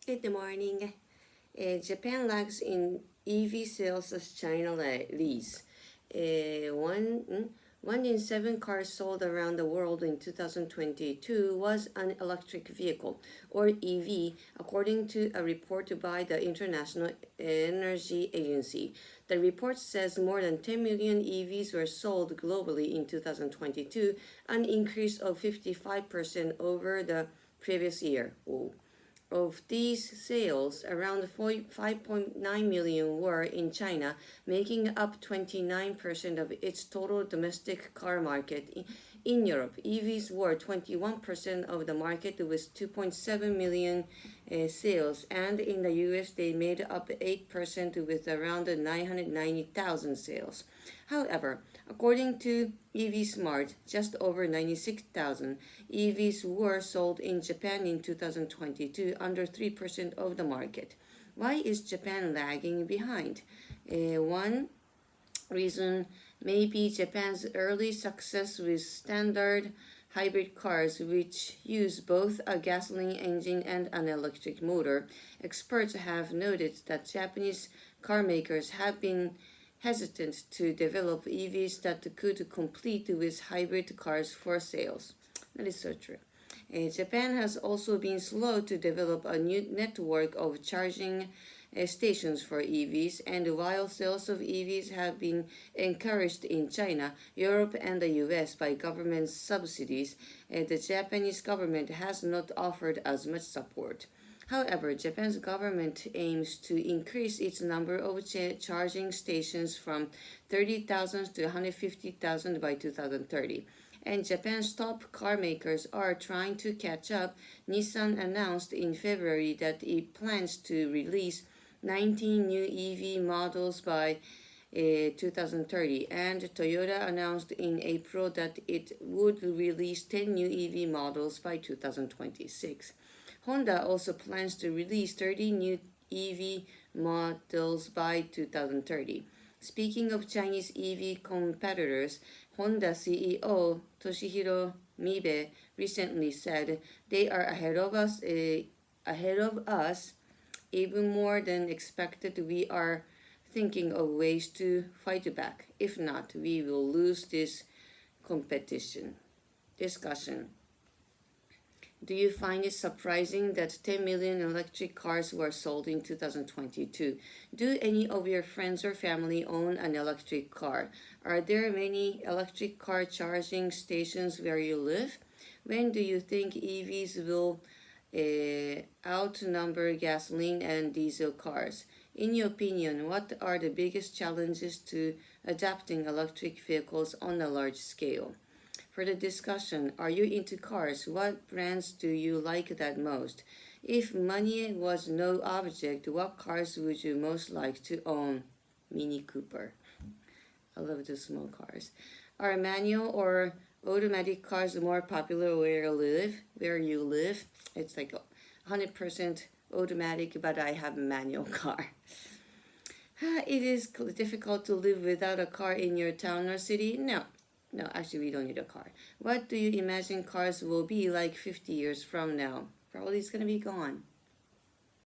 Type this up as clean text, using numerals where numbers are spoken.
Good morning. Japan lags in EV sales as China leads. One in seven cars sold around the world in 2022 was an electric vehicle, or EV, according to a report by the International Energy Agency. The report says more than 10 million EVs were sold globally in 2022, an increase of 55% over the previous year. Ooh. Of these sales, around 5.9 million were in China, making up 29% of its total domestic car market. In Europe, EVs were 21% of the market with 2.7 million sales, and in the US, they made up 8% with around 990,000 sales. However, according to EV Smart, just over 96,000 EVs were sold in Japan in 2022, under 3% of the market. Why is Japan lagging behind? One reason may be Japan's early success with standard hybrid cars, which use both a gasoline engine and an electric motor. Experts have noted that Japanese car makers have been hesitant to develop EVs that could compete with hybrid cars for sales. That is so true. Japan has also been slow to develop a new network of charging stations for EVs, and while sales of EVs have been encouraged in China, Europe, and the US by government subsidies, the Japanese government has not offered as much support. However, Japan's government aims to increase its number of charging stations from 30,000 to 150,000 by 2030. And Japan's top car makers are trying to catch up. Nissan announced in February that it plans to release 19 new EV models by 2030, and Toyota announced in April that it would release 10 new EV models by 2026. Honda also plans to release 30 new EV models by 2030. Speaking of Chinese EV competitors, Honda CEO Toshihiro Mibe recently said they are ahead of us even more than expected. We are thinking of ways to fight back. If not, we will lose this discussion. Do you find it surprising that 10 million electric cars were sold in 2022? Do any of your friends or family own an electric car? Are there many electric car charging stations where you live? When do you think EVs will outnumber gasoline and diesel cars? In your opinion, what are the biggest challenges to adapting electric vehicles on a large scale? For the discussion, are you into cars? What brands do you like that most? If money was no object, what cars would you most like to own? Mini Cooper. I love the small cars. Are manual or automatic cars more popular where you live? It's like 100% automatic, but I have a manual car. It is difficult to live without a car in your town or city? No, actually, we don't need a car. What do you imagine cars will be like 50 years from now? Probably it's going to be gone.